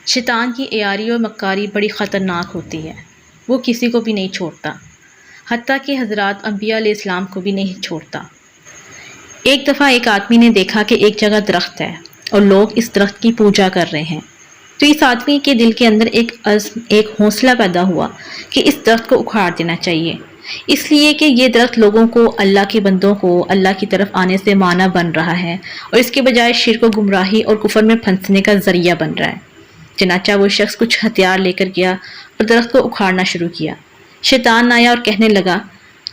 شیطان کی عیاری اور مکاری بڑی خطرناک ہوتی ہے، وہ کسی کو بھی نہیں چھوڑتا، حتیٰ کہ حضرات انبیاء علیہ السلام کو بھی نہیں چھوڑتا۔ ایک دفعہ ایک آدمی نے دیکھا کہ ایک جگہ درخت ہے اور لوگ اس درخت کی پوجا کر رہے ہیں، تو اس آدمی کے دل کے اندر ایک عزم، ایک حوصلہ پیدا ہوا کہ اس درخت کو اکھاڑ دینا چاہیے، اس لیے کہ یہ درخت لوگوں کو، اللہ کے بندوں کو اللہ کی طرف آنے سے مانع بن رہا ہے اور اس کے بجائے شرک و گمراہی اور کفر میں پھنسنے کا ذریعہ بن رہا ہے۔ چنانچہ وہ شخص کچھ ہتھیار لے کر گیا اور درخت کو اکھاڑنا شروع کیا۔ شیطان آیا اور کہنے لگا،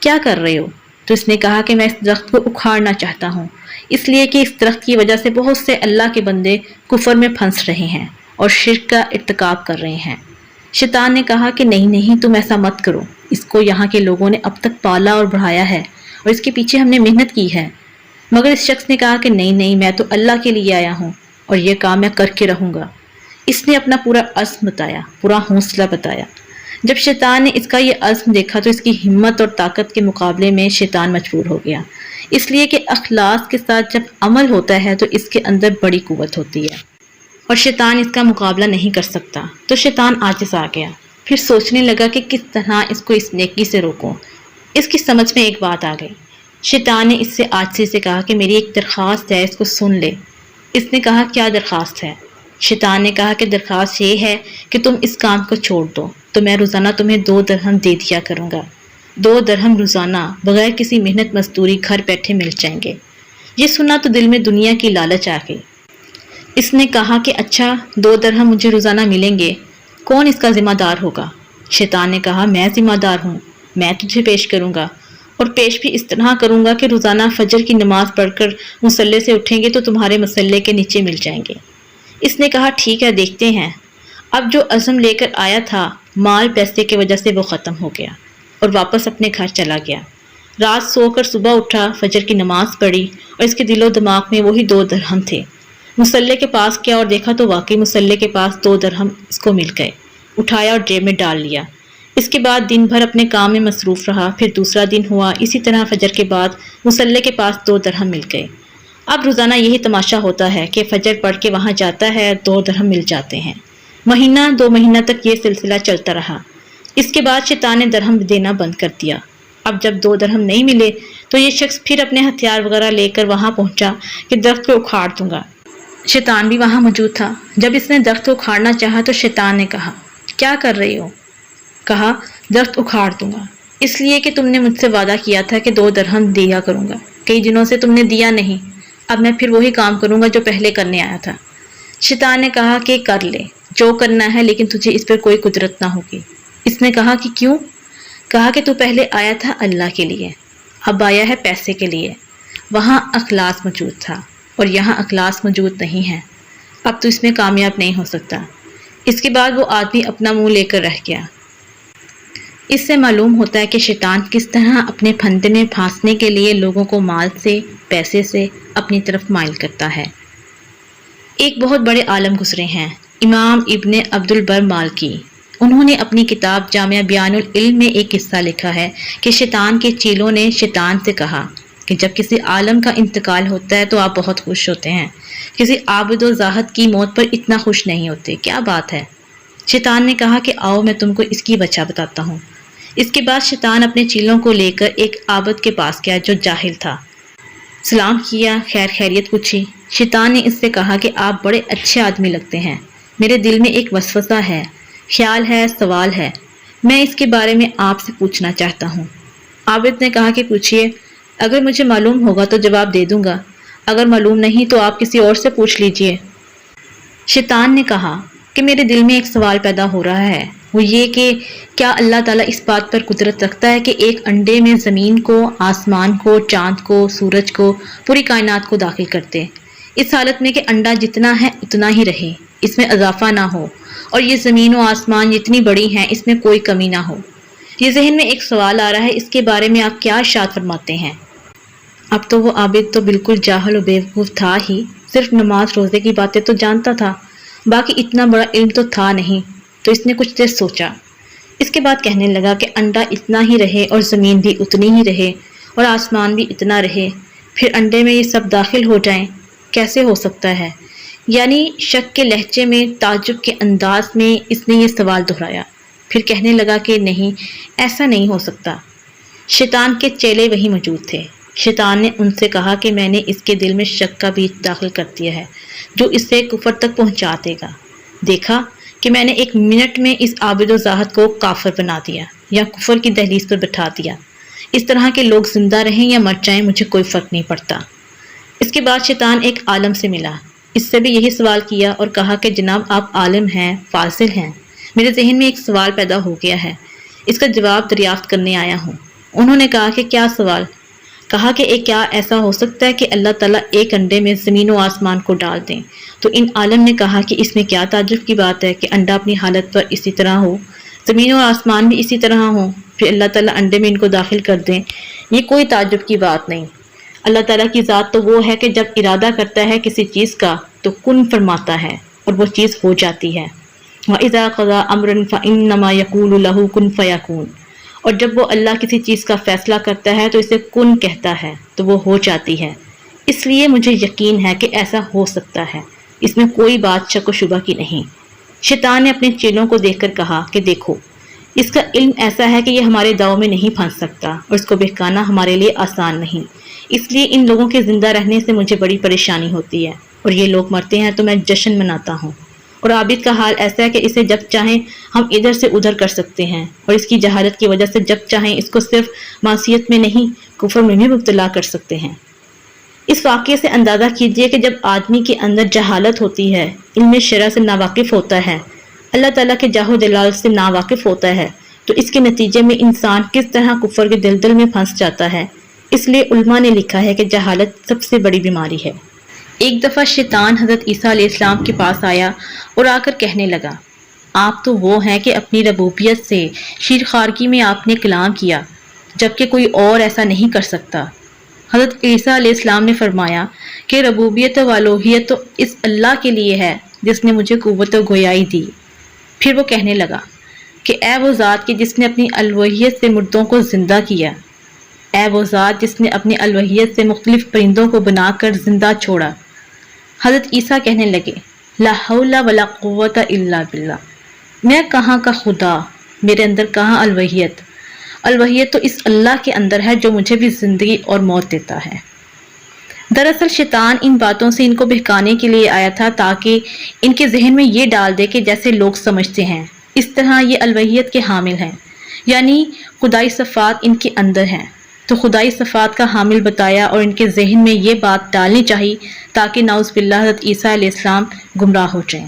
کیا کر رہے ہو؟ تو اس نے کہا کہ میں اس درخت کو اکھاڑنا چاہتا ہوں، اس لیے کہ اس درخت کی وجہ سے بہت سے اللہ کے بندے کفر میں پھنس رہے ہیں اور شرک کا ارتکاب کر رہے ہیں۔ شیطان نے کہا کہ نہیں تم ایسا مت کرو، اس کو یہاں کے لوگوں نے اب تک پالا اور بڑھایا ہے اور اس کے پیچھے ہم نے محنت کی ہے۔ مگر اس شخص نے کہا کہ نہیں میں تو اللہ کے لیے آیا ہوں اور یہ کام میں کر کے رہوں گا۔ اس نے اپنا پورا عزم بتایا، پورا حوصلہ بتایا۔ جب شیطان نے اس کا یہ عزم دیکھا تو اس کی ہمت اور طاقت کے مقابلے میں شیطان مجبور ہو گیا، اس لیے کہ اخلاص کے ساتھ جب عمل ہوتا ہے تو اس کے اندر بڑی قوت ہوتی ہے اور شیطان اس کا مقابلہ نہیں کر سکتا۔ تو شیطان عاجز آ گیا، پھر سوچنے لگا کہ کس طرح اس کو اس نیکی سے روکوں۔ اس کی سمجھ میں ایک بات آ گئی۔ شیطان نے اس سے عاجزی سے کہا کہ میری ایک درخواست ہے، اس کو سن لے۔ اس نے کہا کیا درخواست ہے؟ شیطان نے کہا کہ درخواست یہ ہے کہ تم اس کام کو چھوڑ دو تو میں روزانہ تمہیں 2 درہم دے دیا کروں گا۔ 2 درہم روزانہ بغیر کسی محنت مزدوری گھر بیٹھے مل جائیں گے۔ یہ سنا تو دل میں دنیا کی لالچ آ گئی۔ اس نے کہا کہ اچھا 2 درہم مجھے روزانہ ملیں گے، کون اس کا ذمہ دار ہوگا؟ شیطان نے کہا میں ذمہ دار ہوں، میں تجھے پیش کروں گا، اور پیش بھی اس طرح کروں گا کہ روزانہ فجر کی نماز پڑھ کر مصلے سے اٹھیں گے تو تمہارے مصلے کے نیچے مل جائیں گے۔ اس نے کہا ٹھیک ہے دیکھتے ہیں۔ اب جو عزم لے کر آیا تھا، مال پیسے کی وجہ سے وہ ختم ہو گیا اور واپس اپنے گھر چلا گیا۔ رات سو کر صبح اٹھا، فجر کی نماز پڑھی اور اس کے دل و دماغ میں وہی 2 درہم تھے۔ مصلے کے پاس کیا اور دیکھا تو واقعی مصلے کے پاس 2 درہم اس کو مل گئے۔ اٹھایا اور جیب میں ڈال لیا۔ اس کے بعد دن بھر اپنے کام میں مصروف رہا۔ پھر دوسرا دن ہوا، اسی طرح فجر کے بعد مصلے کے پاس 2 درہم مل گئے۔ اب روزانہ یہی تماشا ہوتا ہے کہ فجر پڑھ کے وہاں جاتا ہے، 2 درہم مل جاتے ہیں۔ مہینہ 2 مہینہ تک یہ سلسلہ چلتا رہا۔ اس کے بعد شیطان نے درہم دینا بند کر دیا۔ اب جب 2 درہم نہیں ملے تو یہ شخص پھر اپنے ہتھیار وغیرہ لے کر وہاں پہنچا کہ درخت کو اکھاڑ دوں گا۔ شیطان بھی وہاں موجود تھا۔ جب اس نے درخت کو اکھاڑنا چاہا تو شیطان نے کہا کیا کر رہی ہو؟ کہا درخت اکھاڑ دوں گا، اس لیے کہ تم نے مجھ سے وعدہ کیا تھا کہ 2 درہم دیا کروں گا، کئی دنوں سے تم نے دیا نہیں، اب میں پھر وہی کام کروں گا جو پہلے کرنے آیا تھا۔ شیطان نے کہا کہ کر لے جو کرنا ہے، لیکن تجھے اس پر کوئی قدرت نہ ہوگی۔ اس نے کہا کہ کیوں؟ کہا کہ تو پہلے آیا تھا اللہ کے لیے، اب آیا ہے پیسے کے لیے۔ وہاں اخلاص موجود تھا اور یہاں اخلاص موجود نہیں ہے، اب تو اس میں کامیاب نہیں ہو سکتا۔ اس کے بعد وہ آدمی اپنا منہ لے کر رہ گیا۔ اس سے معلوم ہوتا ہے کہ شیطان کس طرح اپنے پھندے میں پھانسنے کے لیے لوگوں کو مال سے، پیسے سے اپنی طرف مائل کرتا ہے۔ ایک بہت بڑے عالم گزرے ہیں، امام ابن عبد البر مالکی۔ انہوں نے اپنی کتاب جامع بیان العلم میں ایک قصہ لکھا ہے کہ شیطان کے چیلوں نے شیطان سے کہا کہ جب کسی عالم کا انتقال ہوتا ہے تو آپ بہت خوش ہوتے ہیں، کسی عابد و زاہد کی موت پر اتنا خوش نہیں ہوتے، کیا بات ہے؟ شیطان نے کہا کہ آؤ میں تم کو اس کی وجہ بتاتا ہوں۔ اس کے بعد شیطان اپنے چیلوں کو لے کر ایک عابد کے پاس گیا جو جاہل تھا۔ سلام کیا، خیریت پوچھی۔ شیطان نے اس سے کہا کہ آپ بڑے اچھے آدمی لگتے ہیں، میرے دل میں ایک وسوسہ ہے، خیال ہے، سوال ہے، میں اس کے بارے میں آپ سے پوچھنا چاہتا ہوں۔ عابد نے کہا کہ پوچھئے، اگر مجھے معلوم ہوگا تو جواب دے دوں گا، اگر معلوم نہیں تو آپ کسی اور سے پوچھ لیجئے۔ شیطان نے کہا کہ میرے دل میں ایک سوال پیدا ہو رہا ہے، وہ یہ کہ کیا اللہ تعالیٰ اس بات پر قدرت رکھتا ہے کہ ایک انڈے میں زمین کو، آسمان کو، چاند کو، سورج کو، پوری کائنات کو داخل کرتے، اس حالت میں کہ انڈا جتنا ہے اتنا ہی رہے، اس میں اضافہ نہ ہو، اور یہ زمین و آسمان جتنی بڑی ہیں اس میں کوئی کمی نہ ہو۔ یہ ذہن میں ایک سوال آ رہا ہے، اس کے بارے میں آپ کیا ارشاد فرماتے ہیں؟ اب تو وہ عابد تو بالکل جاہل و بیوقوف تھا ہی، صرف نماز روزے کی باتیں تو جانتا تھا، باقی اتنا بڑا علم تو تھا نہیں۔ تو اس نے کچھ دیر سوچا، اس کے بعد کہنے لگا کہ انڈا اتنا ہی رہے اور زمین بھی اتنی ہی رہے اور آسمان بھی اتنا رہے، پھر انڈے میں یہ سب داخل ہو جائیں، کیسے ہو سکتا ہے؟ یعنی شک کے لہجے میں، تعجب کے انداز میں اس نے یہ سوال دہرایا۔ پھر کہنے لگا کہ نہیں، ایسا نہیں ہو سکتا۔ شیطان کے چیلے وہی موجود تھے۔ شیطان نے ان سے کہا کہ میں نے اس کے دل میں شک کا بیج داخل کر دیا ہے جو اسے کفر تک پہنچا دے گا۔ دیکھا کہ میں نے 1 منٹ میں اس عابد و زاہد کو کافر بنا دیا یا کفر کی دہلیز پر بٹھا دیا۔ اس طرح کے لوگ زندہ رہیں یا مر جائیں مجھے کوئی فرق نہیں پڑتا۔ اس کے بعد شیطان ایک عالم سے ملا، اس سے بھی یہی سوال کیا اور کہا کہ جناب آپ عالم ہیں، فاضل ہیں، میرے ذہن میں ایک سوال پیدا ہو گیا ہے، اس کا جواب دریافت کرنے آیا ہوں۔ انہوں نے کہا کہ کیا سوال؟ کہا کہ کیا ایسا ہو سکتا ہے کہ اللہ تعالیٰ ایک انڈے میں زمین و آسمان کو ڈال دیں؟ تو ان عالم نے کہا کہ اس میں کیا تعجب کی بات ہے کہ انڈا اپنی حالت پر اسی طرح ہو، زمین و آسمان بھی اسی طرح ہوں، پھر اللہ تعالیٰ انڈے میں ان کو داخل کر دیں، یہ کوئی تعجب کی بات نہیں۔ اللہ تعالیٰ کی ذات تو وہ ہے کہ جب ارادہ کرتا ہے کسی چیز کا تو کن فرماتا ہے اور وہ چیز ہو جاتی ہے۔ وَإِذَا قَضَىٰ أَمْرًا فَإِنَّمَا يَقُولُ لَهُ كُن فَيَكُونُ، اور جب وہ اللہ کسی چیز کا فیصلہ کرتا ہے تو اسے کن کہتا ہے تو وہ ہو جاتی ہے۔ اس لیے مجھے یقین ہے کہ ایسا ہو سکتا ہے، اس میں کوئی بات شک و شبہ کی نہیں۔ شیطان نے اپنے چیلوں کو دیکھ کر کہا کہ دیکھو، اس کا علم ایسا ہے کہ یہ ہمارے داؤ میں نہیں پھنس سکتا اور اس کو بہکانا ہمارے لیے آسان نہیں، اس لیے ان لوگوں کے زندہ رہنے سے مجھے بڑی پریشانی ہوتی ہے، اور یہ لوگ مرتے ہیں تو میں جشن مناتا ہوں۔ اور عابد کا حال ایسا ہے کہ اسے جب چاہیں ہم ادھر سے ادھر کر سکتے ہیں، اور اس کی جہالت کی وجہ سے جب چاہیں اس کو صرف معصیت میں نہیں کفر میں بھی مبتلا کر سکتے ہیں۔ اس واقعے سے اندازہ کیجئے کہ جب آدمی کے اندر جہالت ہوتی ہے، علم شرع سے ناواقف ہوتا ہے، اللہ تعالیٰ کے جاہ و جلال سے ناواقف ہوتا ہے، تو اس کے نتیجے میں انسان کس طرح کفر کے دلدل میں پھنس جاتا ہے۔ اس لیے علماء نے لکھا ہے کہ جہالت سب سے بڑی بیماری ہے۔ ایک دفعہ شیطان حضرت عیسیٰ علیہ السلام کے پاس آیا اور آ کر کہنے لگا، آپ تو وہ ہیں کہ اپنی ربوبیت سے شیرخوارگی میں آپ نے کلام کیا، جبکہ کوئی اور ایسا نہیں کر سکتا۔ حضرت عیسیٰ علیہ السلام نے فرمایا کہ ربوبیت و الوہیت تو اس اللہ کے لیے ہے جس نے مجھے قوت و گویائی دی۔ پھر وہ کہنے لگا کہ اے وہ ذات کہ جس نے اپنی الوہیت سے مردوں کو زندہ کیا، اے وہ ذات جس نے اپنی الوہیت سے مختلف پرندوں کو بنا کر زندہ چھوڑا۔ حضرت عیسیٰ کہنے لگے، لا حول ولا قوت الا باللہ، میں کہاں کا خدا، میرے اندر کہاں الوہیت؟ الوہیت تو اس اللہ کے اندر ہے جو مجھے بھی زندگی اور موت دیتا ہے۔ دراصل شیطان ان باتوں سے ان کو بہکانے کے لیے آیا تھا تاکہ ان کے ذہن میں یہ ڈال دے کہ جیسے لوگ سمجھتے ہیں اس طرح یہ الوہیت کے حامل ہیں، یعنی خدائی صفات ان کے اندر ہیں، تو خدائی صفات کا حامل بتایا اور ان کے ذہن میں یہ بات ڈالنی چاہیے تاکہ نعوذ باللہ حضرت عیسیٰ علیہ السلام گمراہ ہو جائیں۔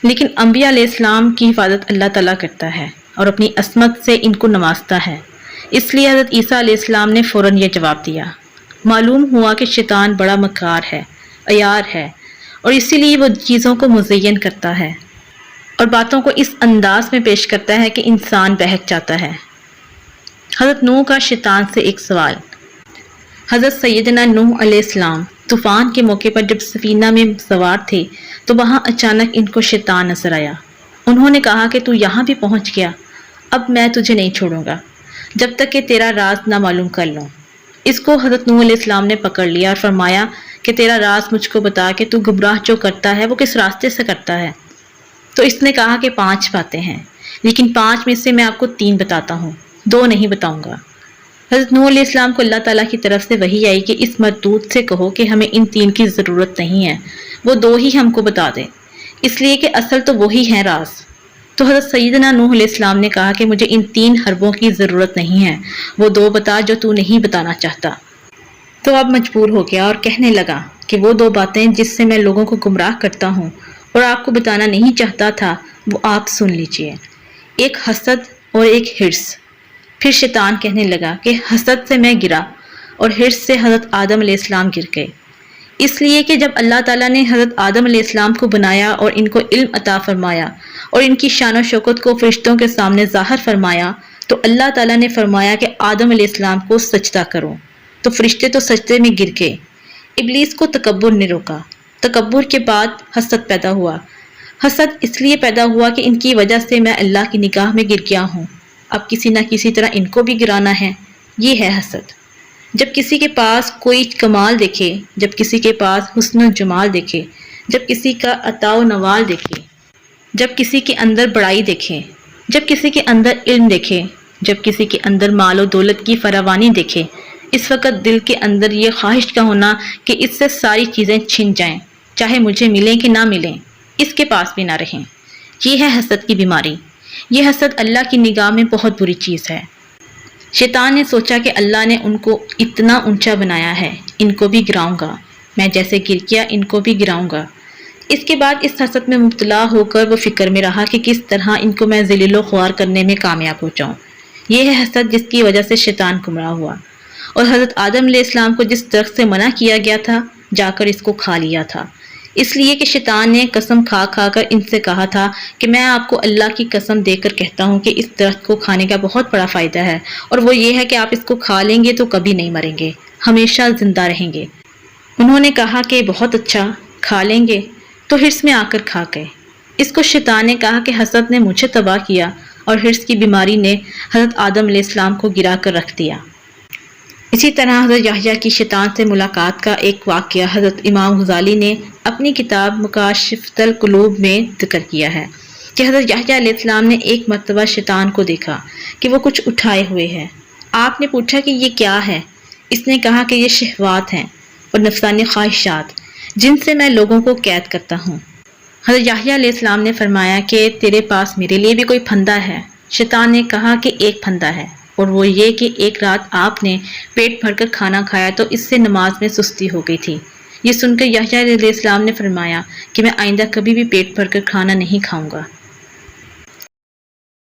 لیکن انبیاء علیہ السلام کی حفاظت اللہ تعالیٰ کرتا ہے اور اپنی عصمت سے ان کو نوازتا ہے، اس لیے حضرت عیسیٰ علیہ السلام نے فوراً یہ جواب دیا۔ معلوم ہوا کہ شیطان بڑا مکار ہے، عیار ہے، اور اسی لیے وہ چیزوں کو مزین کرتا ہے اور باتوں کو اس انداز میں پیش کرتا ہے کہ انسان بہک جاتا ہے۔ حضرت نوح کا شیطان سے ایک سوال۔ حضرت سیدنا نوح علیہ السلام طوفان کے موقع پر جب سفینہ میں سوار تھے تو وہاں اچانک ان کو شیطان نظر آیا۔ انہوں نے کہا کہ تو یہاں بھی پہنچ گیا، اب میں تجھے نہیں چھوڑوں گا جب تک کہ تیرا راز نہ معلوم کر لوں۔ اس کو حضرت نوح علیہ السلام نے پکڑ لیا اور فرمایا کہ تیرا راز مجھ کو بتا کہ تو گمراہ جو کرتا ہے وہ کس راستے سے کرتا ہے۔ تو اس نے کہا کہ 5 باتیں ہیں، لیکن 5 میں سے میں آپ کو 3 بتاتا ہوں، 2 نہیں بتاؤں گا۔ حضرت نوح علیہ السلام کو اللہ تعالیٰ کی طرف سے وحی آئی کہ اس مردود سے کہو کہ ہمیں ان 3 کی ضرورت نہیں ہے، وہ 2 ہی ہم کو بتا دیں، اس لیے کہ اصل تو وہی ہیں راز۔ تو حضرت سیدنا نوح علیہ السلام نے کہا کہ مجھے ان 3 حربوں کی ضرورت نہیں ہے، وہ 2 بتا جو تو نہیں بتانا چاہتا۔ تو اب مجبور ہو گیا اور کہنے لگا کہ وہ 2 باتیں جس سے میں لوگوں کو گمراہ کرتا ہوں اور آپ کو بتانا نہیں چاہتا تھا وہ آپ سن لیجئے، ایک حسد اور ایک حرص۔ پھر شیطان کہنے لگا کہ حسد سے میں گرا اور حرص سے حضرت آدم علیہ السلام گر گئے، اس لیے کہ جب اللہ تعالیٰ نے حضرت آدم علیہ السلام کو بنایا اور ان کو علم عطا فرمایا اور ان کی شان و شوکت کو فرشتوں کے سامنے ظاہر فرمایا تو اللہ تعالیٰ نے فرمایا کہ آدم علیہ السلام کو سجدہ کرو، تو فرشتے تو سجدے میں گر گئے۔ ابلیس کو تکبر نے روکا، تکبر کے بعد حسد پیدا ہوا۔ حسد اس لیے پیدا ہوا کہ ان کی وجہ سے میں اللہ کی نگاہ میں گر گیا ہوں، اب کسی نہ کسی طرح ان کو بھی گرانا ہے، یہ ہے حسد۔ جب کسی کے پاس کوئی کمال دیکھے، جب کسی کے پاس حسن و جمال دیکھے، جب کسی کا عطا و نوال دیکھے، جب کسی کے اندر بڑائی دیکھے، جب کسی کے اندر علم دیکھے، جب کسی کے اندر مال و دولت کی فراوانی دیکھے، اس وقت دل کے اندر یہ خواہش کا ہونا کہ اس سے ساری چیزیں چھن جائیں، چاہے مجھے ملیں کہ نہ ملیں، اس کے پاس بھی نہ رہیں۔ یہ ہے حسد کی بیماری۔ یہ حسد اللہ کی نگاہ میں بہت بری چیز ہے۔ شیطان نے سوچا کہ اللہ نے ان کو اتنا اونچا بنایا ہے، ان کو بھی گراؤں گا، میں جیسے گر گیا ان کو بھی گراؤں گا۔ اس کے بعد اس حسد میں مبتلا ہو کر وہ فکر میں رہا کہ کس طرح ان کو میں ذلیل و خوار کرنے میں کامیاب ہو جاؤں۔ یہ ہے حسد جس کی وجہ سے شیطان گمراہ ہوا اور حضرت آدم علیہ السلام کو جس درخت سے منع کیا گیا تھا جا کر اس کو کھا لیا تھا، اس لیے کہ شیطان نے قسم کھا کھا کر ان سے کہا تھا کہ میں آپ کو اللہ کی قسم دے کر کہتا ہوں کہ اس درخت کو کھانے کا بہت بڑا فائدہ ہے، اور وہ یہ ہے کہ آپ اس کو کھا لیں گے تو کبھی نہیں مریں گے، ہمیشہ زندہ رہیں گے۔ انہوں نے کہا کہ بہت اچھا، کھا لیں گے، تو حرص میں آ کر کھا گئے۔ اس کو شیطان نے کہا کہ حسد نے مجھے تباہ کیا اور حرص کی بیماری نے حضرت آدم علیہ السلام کو گرا کر رکھ دیا۔ اسی طرح حضرت یحییٰ کی شیطان سے ملاقات کا ایک واقعہ حضرت امام غزالی نے اپنی کتاب مکاشفۃ القلوب میں ذکر کیا ہے کہ حضرت یحییٰ علیہ السلام نے ایک مرتبہ شیطان کو دیکھا کہ وہ کچھ اٹھائے ہوئے ہے۔ آپ نے پوچھا کہ یہ کیا ہے؟ اس نے کہا کہ یہ شہوات ہیں اور نفسانی خواہشات جن سے میں لوگوں کو قید کرتا ہوں۔ حضرت یحییٰ علیہ السلام نے فرمایا کہ تیرے پاس میرے لیے بھی کوئی پھندا ہے؟ شیطان نے کہا کہ ایک پھندا ہے، اور وہ یہ کہ ایک رات آپ نے پیٹ بھر کر کھانا کھایا تو اس سے نماز میں سستی ہو گئی تھی۔ یہ سن کر یحییٰ علیہ السلام نے فرمایا کہ میں آئندہ کبھی بھی پیٹ بھر کر کھانا نہیں کھاؤں گا۔